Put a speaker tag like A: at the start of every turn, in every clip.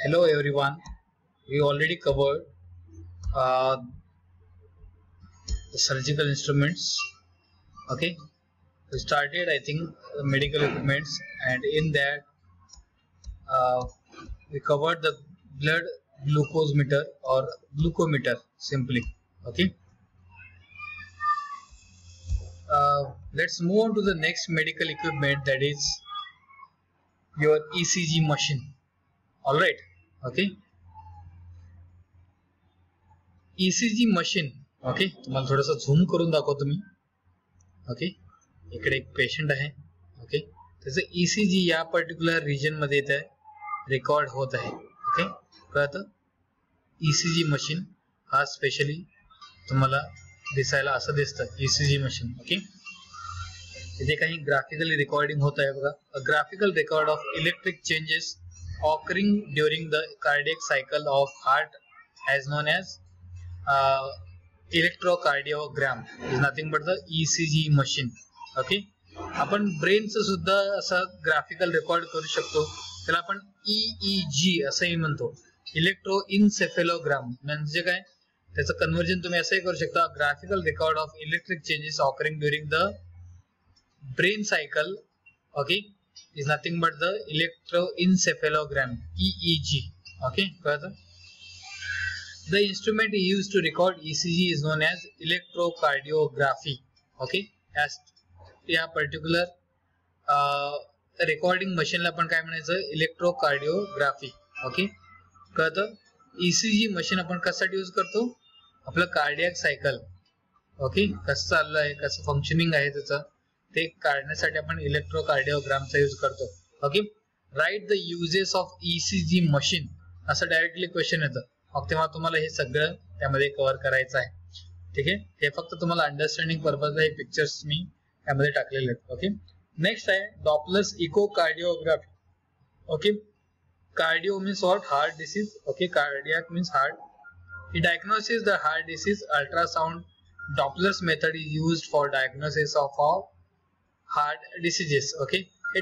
A: Hello everyone. We already covered uh, the surgical instruments. Okay, we started I think the medical equipments, and in that uh, we covered the blood glucose meter or glucometer simply. Okay, let's move on to the next medical equipment, that is your ECG machine. All right. Okay, ECG machine. Okay, तुम्हाला थोडासा zoom करून दाखवतो मी. Okay, इकडे एक patient आहे. Okay, त्याचं ECG या particular region मध्ये येत आहे, रेकॉर्ड होत आहे. ओके, कळतं? ECG मशीन हा स्पेशली तुम्हाला दिसायला असं दिसतं, ECG मशीन. ओके, इथे काही ग्राफिकली रेकॉर्डिंग होत आहे बघा. अ graphical record of electric changes occurring during the cardiac cycle of heart as known as electrocardiogram is nothing but the ECG machine. Okay, आपण ब्रेनचं सुद्धा असं ग्राफिकल रेकॉर्ड करू शकतो, त्याला आपण EEG असंही म्हणतो, इलेक्ट्रोइन्सेफेलोग्राम. म्हणजे काय, त्याचं कन्व्हर्जन तुम्ही असंही करू शकता, graphical record of electric changes occurring during the brain cycle. Okay, is nothing but the electroencephalogram, EEG. Okay, further, the instrument used to record ECG is known as electrocardiography. Okay, as या particular recording मशीनला आपण काय म्हणायचं, इलेक्ट्रोकार्डिओग्राफी. Okay, कळतं? ECG machine आपण कशासाठी use करतो, आपलं कार्डियक सायकल. ओके, कसं चाललं आहे, कसं फंक्शनिंग आहे त्याचं, ते काढण्यासाठी आपण इलेक्ट्रोकार्डिओग्रामचा यूज करतो. Okay, write the uses of ECG machine असं डायरेक्टली क्वेश्चन येतं, मग तेव्हा तुम्हाला हे सगळं त्यामध्ये कव्हर करायचं आहे. ठीक आहे, हे फक्त तुम्हाला अंडरस्टँडिंग पर्पजला हे पिक्चर्स मी त्यामध्ये टाकलेले आहेत. ओके, नेक्स्ट आहे Doppler's echocardiography. Okay, cardio means what, heart disease. Okay, cardiac means heart. It diagnoses the heart disease. Ultrasound Doppler's method is used for diagnosis of all heart diseases. Okay, हे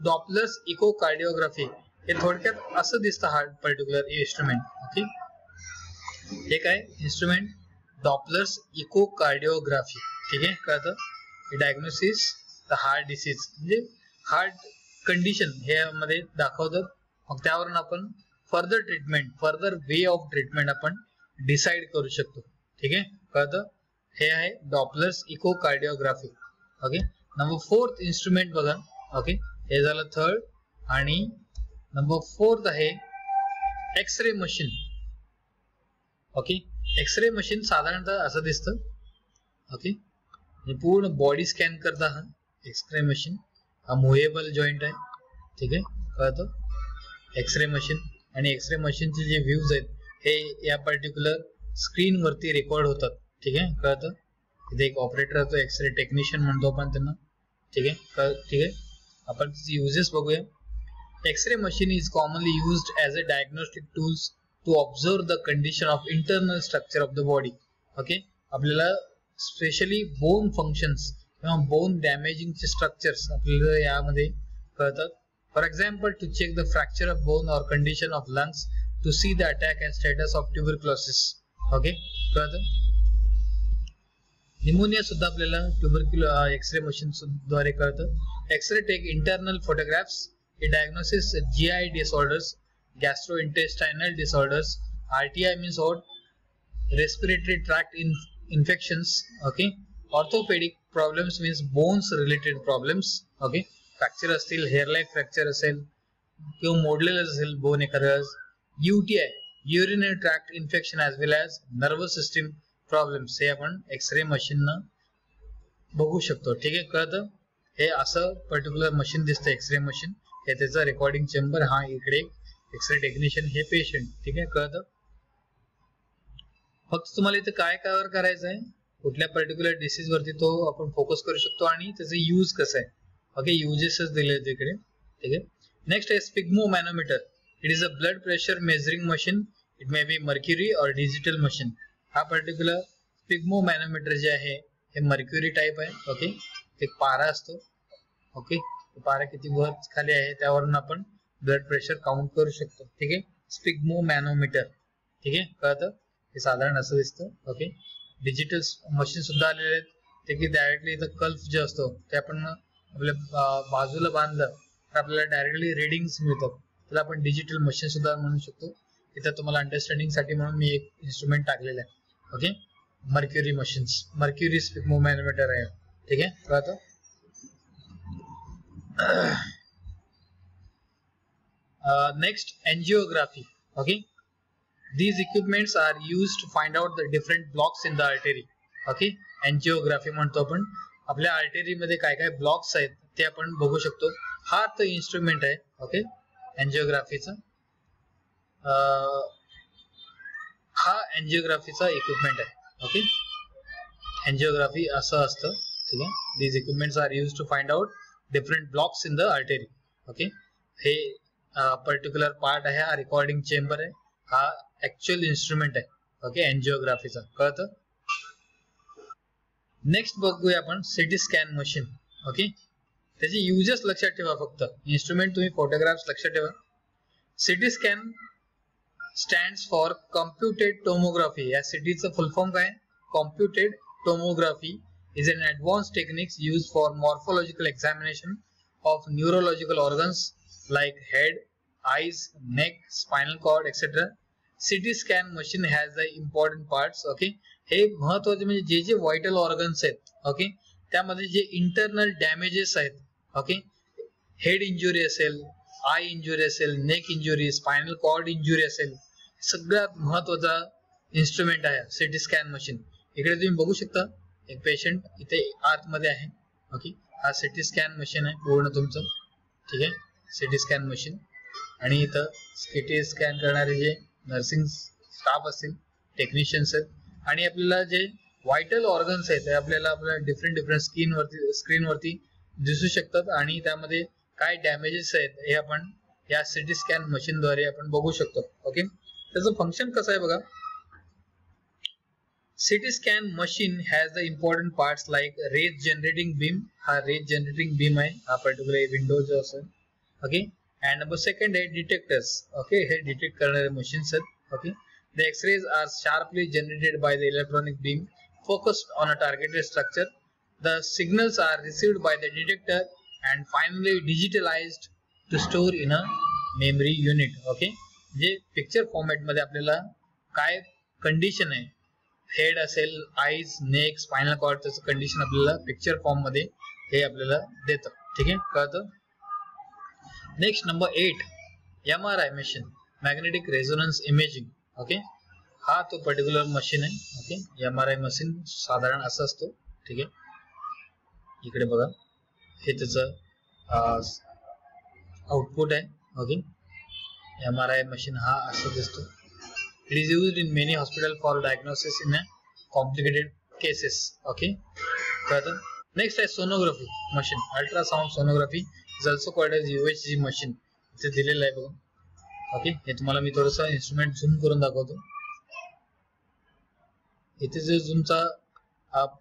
A: डॉप्लर्स इकोकार्डिओग्राफी हे थोडक्यात असं दिसतं हा particular instrument. Okay, हे काय instrument, डॉप्लर्स इकोकार्डिओग्राफी. ठीक आहे, कळतं? हे डायग्नोसिस द हार्ट डिसीज म्हणजे हार्ट कंडिशन हे मध्ये दाखवतं, मग त्यावरून आपण further treatment, further way of treatment आपण डिसाइड करू शकतो. ठीक आहे, कळतं? हे आहे Doppler's echocardiography. Okay, number 4th instrument बघा. ओके, हे झालं थर्ड, आणि नंबर 4th आहे x-ray machine. Okay, x-ray machine साधारणतः असं दिसतं. ओके, पूर्ण बॉडी स्कॅन करता हा एक्सरे मशीन. हा मुव्हेबल जॉईंट आहे. ठीक आहे, कळतं? एक्सरे मशीन आणि एक्सरे मशीनचे जे व्ह्यूज आहेत हे या पर्टिक्युलर स्क्रीन वरती रेकॉर्ड होतात. ठीक आहे, कळतं? इथे एक ऑपरेटर असतो, एक्सरे टेक्निशियन म्हणतो आपण त्यांना. ठीक आहे, ठीक आहे, आपण युजेस बघूया. X-ray machine is commonly used as a diagnostic tools to observe the condition of internal structure of the body. Okay, आपल्याला स्पेशली बोन फंक्शन्स किंवा बोन डॅमेजिंगचे स्ट्रक्चर्स आपल्याला यामध्ये कळतात. For example, to check the fracture of bone or condition of lungs, to see the attack and status of tuberculosis. Okay, कळतं? Pneumonia सुद्धा आपल्याला x-ray machine द्वारे कळतं. X-ray take internal photographs. It diagnosis GI disorders, gastrointestinal disorders. RTI means what, respiratory tract infections. Okay, orthopaedic problems means bones related problems. Okay, fracture असतील, hairline fracture असेल किंवा मोडलेलं असेल बोन एखादं. UTI, urinary tract infection as well as nervous system problems हे आपण x ray machine बघू शकतो. ठीक आहे, कळतं? हे असं पर्टिक्युलर मशीन दिसतं, एक्सरे मशीन. हे त्याचं रेकॉर्डिंग चेंबर. हा इकडे एक्सरे टेक्निशियन, हे पेशंट. ठीक आहे, कळतं? फक्त तुम्हाला इथे काय कव्हर करायचं आहे, कुठल्या पर्टिक्युलर डिसीज वरती तो आपण फोकस करू शकतो आणि त्याचं यूज कसं आहे. ओके, युजेसच दिले आहेत इकडे. ठीक आहे, नेक्स्ट आहे sphygmomanometer. It is a blood pressure measuring machine. It may be mercury और डिजिटल मशीन. हा पर्टिक्युलर स्पिग्मोमॅनोमीटर जे आहे हे मर्क्युरी टाईप आहे. ओके, एक पारा असतो. ओके, पारा किती वर खाली आहे त्यावरून आपण ब्लड प्रेशर काउंट करू शकतो. ठीक आहे, स्पिग्मोमॅनोमीटर, ठीक आहे, कळतं, हे साधारण असं दिसतं. ओके, डिजिटल मशीन सुद्धा आलेले आहेत, ते की डायरेक्टली इथं कल्फ जे असतो ते आपण आपल्या बाजूला बांधलं तर आपल्याला डायरेक्टली रिडिंग्स मिळतात, त्याला आपण डिजिटल मशीन सुद्धा म्हणू शकतो. इथं तुम्हाला अंडरस्टँडिंग साठी म्हणून मी एक इन्स्ट्रुमेंट टाकलेलं आहे. Okay, mercury machines, mercury sphygmomanometer आहे, ठीक आहे, कळतं. Next, angiography. Okay, these equipments are used to find out the different blocks in the artery. Okay, angiography म्हणतो आपण, आपल्या आर्टरी मध्ये काय काय ब्लॉक्स आहेत ते आपण बघू शकतो. हा तो इन्स्ट्रुमेंट आहे. ओके, एंजिओग्राफीचा, हा एंजिओग्राफीचा इक्विपमेंट आहे. ओके, एंजिओग्राफी असं असतं, ठीक आहे. these equipments are used to find out different blocks in the artery. Okay, हे पर्टिक्युलर पार्ट आहे, हा रेकॉर्डिंग चेंबर आहे, हा ऍक्च्युअल इन्स्ट्रुमेंट आहे. ओके, एंजिओग्राफीचा, कळतं. नेक्स्ट बघूया आपण सिटी स्कॅन मशीन. ओके, त्याचे युजेस लक्षात ठेवा, फक्त इन्स्ट्रुमेंट तुम्ही फोटोग्राफ्स लक्षात ठेवा. CT scan stands for computed tomography. या सिटीचं फुल फॉर्म काय? Computed tomography is an advance techniques use for morphological examination of neurological organs like head, eyes, neck, spinal cord, etc. CT scan machine has the important parts. Okay, हे महत्वाचे म्हणजे जे जे vital organs आहेत, okay, त्यामध्ये जे internal damages आहेत, okay, head injury असेल, आय इंजुरी असेल, neck injury, spinal cord injury असेल, सगळ्यात महत्वाचा इन्स्ट्रुमेंट आहे सिटी स्कॅन मशीन. इकडे तुम्ही बघू शकता एक पेशंट इथे आतमध्ये आहे. ओके, हा सिटी स्कॅन मशीन आहे पूर्ण तुमचं, ठीक आहे, सिटी स्कॅन मशीन. आणि इथं सिटी स्कॅन करणारे जे नर्सिंग स्टाफ असतील, टेक्निशियन्स आहेत, आणि आपल्याला जे व्हायटल ऑर्गन्स आहेत ते आपल्याला डिफरंट स्क्रीनवरती दिसू शकतात, आणि त्यामध्ये काय डॅमेजेस आहेत हे आपण या सिटी स्कॅन मशीनद्वारे आपण बघू शकतो. ओके, त्याचं फंक्शन कसं आहे बघा. CT scan machine has the important parts like rays generating beam. हा रेज जनरेटिंग बीम आहे, हा पर्टिक्युलर विंडो जो असेल. Okay, and number second is detectors. Okay, हे डिटेक्ट करणारे मशीन्स आहेत. Okay, the x-rays are sharply generated by the electronic beam focused on a targeted structure. The signals are received by the detector and finally digitalized to store in a memory unit. Okay, जे picture format मध्ये आपल्याला काय condition आहे, head असेल, eyes, neck, spinal cord, त्याचं condition आपल्याला picture form मध्ये हे आपल्याला देतं. ठीक आहे, कळतं. Next number 8, MRI machine, magnetic resonance imaging. Okay, हा तो पर्टिक्युलर मशीन आहे. ओके, MRI मशीन साधारण असं असतो. ठीक आहे, इकडे बघा, हे त्याचं आउटपुट आहे. ओके, MRI मशीन हा असं दिसतो. It is used in many hospital for diagnosis in complicated cases. Okay, कळतं. नेक्स्ट आहे sonography machine, ultrasound sonography is also called as UHG machine. इथे दिलेलं आहे बघा. ओके, हे तुम्हाला मी थोडंसं इन्स्ट्रुमेंट झूम करून दाखवतो. इथे जो तुमचा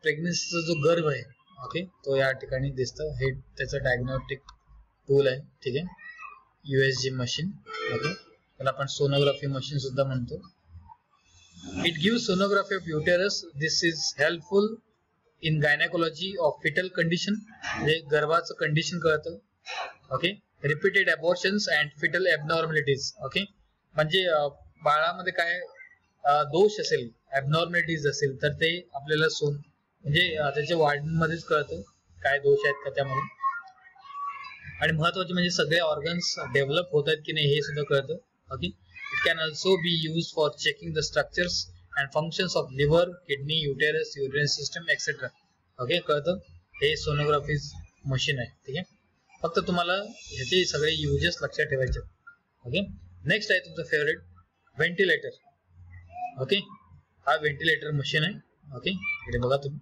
A: प्रेग्नन्सीचा जो गर्भ आहे, ओके, तो या ठिकाणी दिसतं. हे त्याचं डायग्नोस्टिक टूल आहे. ठीक आहे, UHG मशीन. ओके, त्याला आपण सोनोग्राफी मशीन सुद्धा म्हणतो. It gives sonography of uterus. This is helpful in gynaecology of foetal condition. म्हणजे गर्भाचं कंडिशन कळतं. Okay, repeated abortions and foetal abnormalities. Okay, म्हणजे बाळामध्ये काय दोष असेल, ॲबनॉर्मॅलिटीज असेल तर ते आपल्याला म्हणजे त्याच्या वाढीमध्येच कळतं काय दोष आहेत का त्यामध्ये. आणि महत्वाचे म्हणजे सगळे ऑर्गन्स डेव्हलप होत आहेत की नाही हे सुद्धा कळतं. Okay, it can also be use for checking the structures and functions of liver, kidney, uterus, urine system etcetera. Okay, कळतं. हे सोनोग्राफी मशीन आहे. ठीक आहे, फक्त तुम्हाला ह्याचे सगळे युजेस लक्षात ठेवायचे. ओके, नेक्स्ट आहे तुमचं फेवरेट व्हेंटिलेटर. ओके, हा व्हेंटिलेटर मशीन आहे. ओके, इकडे बघा तुम्ही,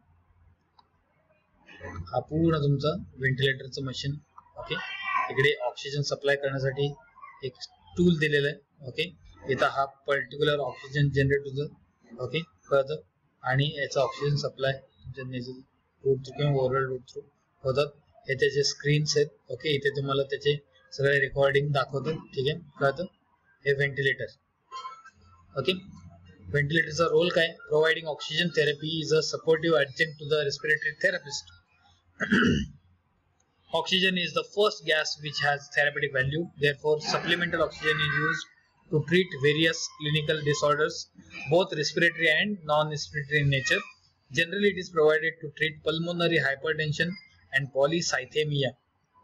A: हा पूर्ण तुमचा व्हेंटिलेटरचं मशीन. ओके, इकडे ऑक्सिजन सप्लाय करण्यासाठी एक टूल दिलेलं आहे. ओके, इथं हा पर्टिक्युलर ऑक्सिजन जनरेट होतं. ओके, कळतं. आणि याचा ऑक्सिजन सप्लाय तुमच्या नेझल रूट थ्रू किंवा ओरल रूट थ्रू होतात. हे त्याचे स्क्रीन्स आहेत. ओके, इथे तुम्हाला त्याचे सगळे रेकॉर्डिंग दाखवतात. ठीक आहे, कळतं. हे व्हेंटिलेटर. ओके, व्हेंटिलेटरचा रोल काय? Providing oxygen therapy is a supportive adjunct to the respiratory therapist. Oxygen is the first gas which has therapeutic value. Therefore, supplemental oxygen is used to treat various clinical disorders, both respiratory and non-respiratory in nature. Generally, it is provided to treat pulmonary hypertension and polycythemia.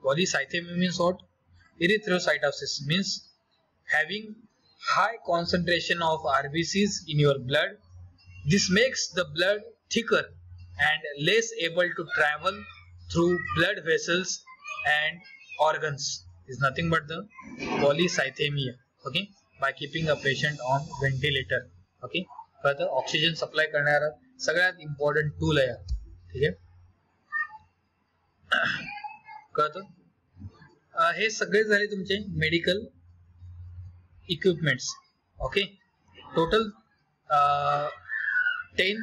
A: Polycythemia means what? Erythrocytosis means having high concentration of RBCs in your blood. This makes the blood thicker and less able to travel through blood vessels and organs. Is nothing but the polycythemia. Okay, by keeping a patient on ventilator. Okay, further oxygen supply करणारा सगळ्यात important tool आहे. ठीक आहे, कळतं? हे सगळे झाले तुमचे medical equipments. Okay, total 10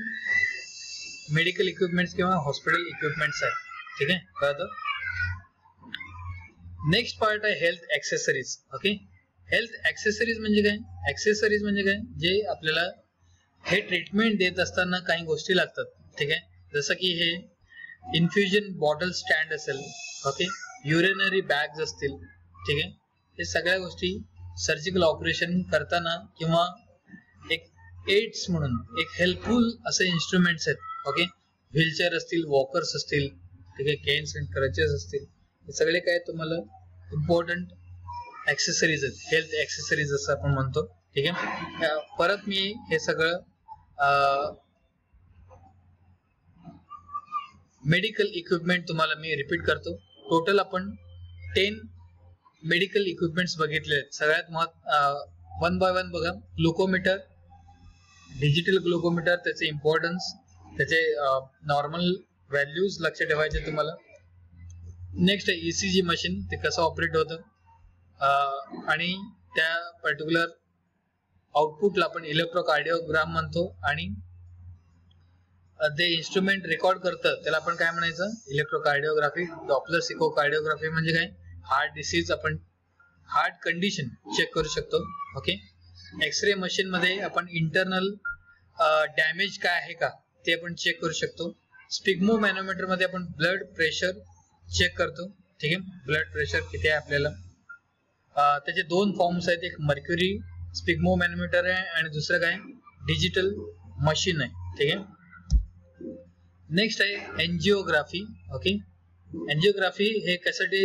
A: medical equipments किंवा हॉस्पिटल इक्विपमेंट्स आहेत. ठीक आहे, कळतं? नेक्स्ट पार्ट आहे health accessories. Okay, health accessories म्हणजे काय? ॲक्सेसरीज म्हणजे काय? जे आपल्याला हे ट्रीटमेंट देत असताना काही गोष्टी लागतात. ठीक आहे, जसं की हे इन्फ्युजन बॉटल स्टँड असेल. ओके, युरिनरी बॅग्स असतील. ठीक आहे, हे सगळ्या गोष्टी सर्जिकल ऑपरेशन करताना किंवा एक एड्स म्हणून एक हेल्पफुल असे इन्स्ट्रुमेंट्स आहेत. ओके, व्हीलचेअर असतील, वॉकर्स असतील. ठीक आहे, केन्स अँड क्रचेस असतील. हे सगळे काय तुम्हाला इम्पॉर्टंट ॲक्सेसरीज आहेत, हेल्थ ॲक्सेसरीज असं आपण म्हणतो. ठीक आहे, परत मी हे सगळं मेडिकल इक्विपमेंट तुम्हाला मी रिपीट करतो. टोटल आपण 10 मेडिकल इक्विपमेंट्स बघितले आहेत. सगळ्यात वन बाय वन बघा. ग्लुकोमीटर, डिजिटल ग्लुकोमीटर, त्याचे इम्पॉर्टन्स, त्याचे नॉर्मल व्हॅल्यूज लक्ष ठेवायचे तुम्हाला. नेक्स्ट आहे ECG मशीन, ते कसं ऑपरेट होतं आणि त्या पर्टिक्युलर आउटपुटला आपण इलेक्ट्रोकार्डिओग्राम म्हणतो आणि ते इन्स्ट्रुमेंट रेकॉर्ड करतं त्याला आपण काय म्हणायचं? इलेक्ट्रोकार्डिओग्राफी. डॉप्लर इकोकार्डिओग्राफी म्हणजे काय? हार्ट डिसीज, आपण हार्ट कंडिशन चेक करू शकतो. ओके, एक्सरे मशीन मध्ये आपण इंटरनल डॅमेज काय आहे का ते आपण चेक करू शकतो. स्पिग्मो मॅनोमीटर मध्ये आपण ब्लड प्रेशर चेक करतो. ठीक आहे, ब्लड प्रेशर किती आहे आपल्याला. त्याचे 2 फॉर्म्स आहेत, एक मर्क्युरी स्पिग्मो मॅनोमीटर आहे आणि दुसरं काय डिजिटल मशीन आहे. ठीक आहे, नेक्स्ट आहे एंजिओग्राफी. ओके, एंजिओग्राफी हे कशासाठी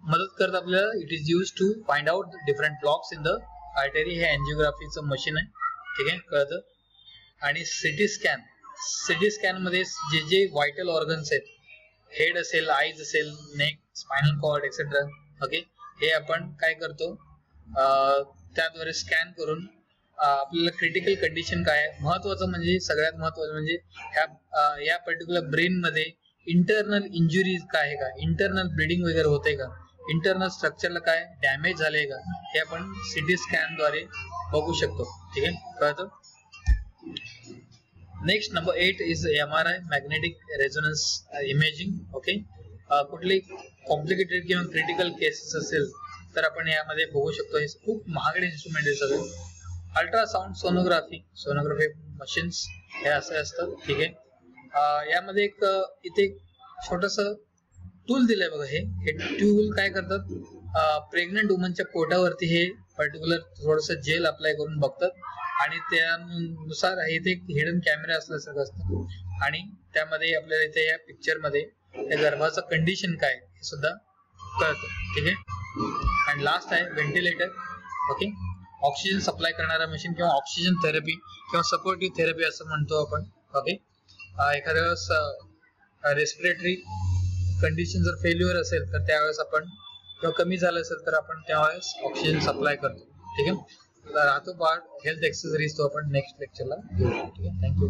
A: मदत करतं आपल्याला? It is use to find out different blocks in the artery. हे एंजिओग्राफीचं मशीन आहे. ठीक आहे, कळतं? आणि सिटी स्कॅन, सिटी स्कॅन मध्ये जे व्हायटल ऑर्गन्स आहेत, हेड असेल, आईज असेल, neck, spinal cord etcetera. Okay, हे आपण काय करतो त्याद्वारे स्कॅन करून आपल्याला क्रिटिकल कंडिशन काय आहे. महत्वाचं म्हणजे सगळ्यात महत्वाचं म्हणजे या पर्टिक्युलर ब्रेन मध्ये इंटरनल इंजुरी काय आहे का, इंटरनल ब्लिडिंग वगैरे होते का, इंटरनल स्ट्रक्चरला काय डॅमेज झाले का, हे आपण सिटी स्कॅन द्वारे बघू शकतो. ठीक आहे, कळतं? Next number 8 is MRI, magnetic resonance imaging. Okay, कुठली कॉम्प्लिकेटेड किंवा क्रिटिकल केसेस असेल तर आपण यामध्ये बघू शकतो. हे खूप महागडे इन्स्ट्रुमेंट आहे सगळे. अल्ट्रासाउंड सोनोग्राफी, सोनोग्राफी मशीन्स हे असे असतात. ठीक आहे, यामध्ये एक इथे छोटस टूल दिलंय बघा. हे टूल काय करतात? प्रेग्नंट वुमनच्या पोटावरती हे पर्टिक्युलर थोडस जेल अप्लाय करून बघतात आणि त्यानुसार इथे एक हिडन कॅमेरा असल्यासारखं असतं आणि त्यामध्ये आपल्याला इथे या पिक्चर मध्ये त्या गर्भाचं कंडिशन काय हे सुद्धा कळतं. ठीक आहे, आणि लास्ट आहे व्हेंटिलेटर. ओके, ऑक्सिजन सप्लाय करणारा मशीन किंवा ऑक्सिजन थेरपी किंवा सपोर्टिव्ह थेरपी असं म्हणतो आपण. ओके, एखाद्या वेळेस रेस्पिरेटरी कंडिशन जर फेल्युअर असेल तर त्यावेळेस आपण किंवा कमी झालं असेल तर आपण त्यावेळेस ऑक्सिजन सप्लाय करतो. ठीक आहे, राहतो पार्ट हेल्थ एक्सेसरीज तो आपण नेक्स्ट लेक्चरला घेऊ. ठीक आहे, थँक्यू.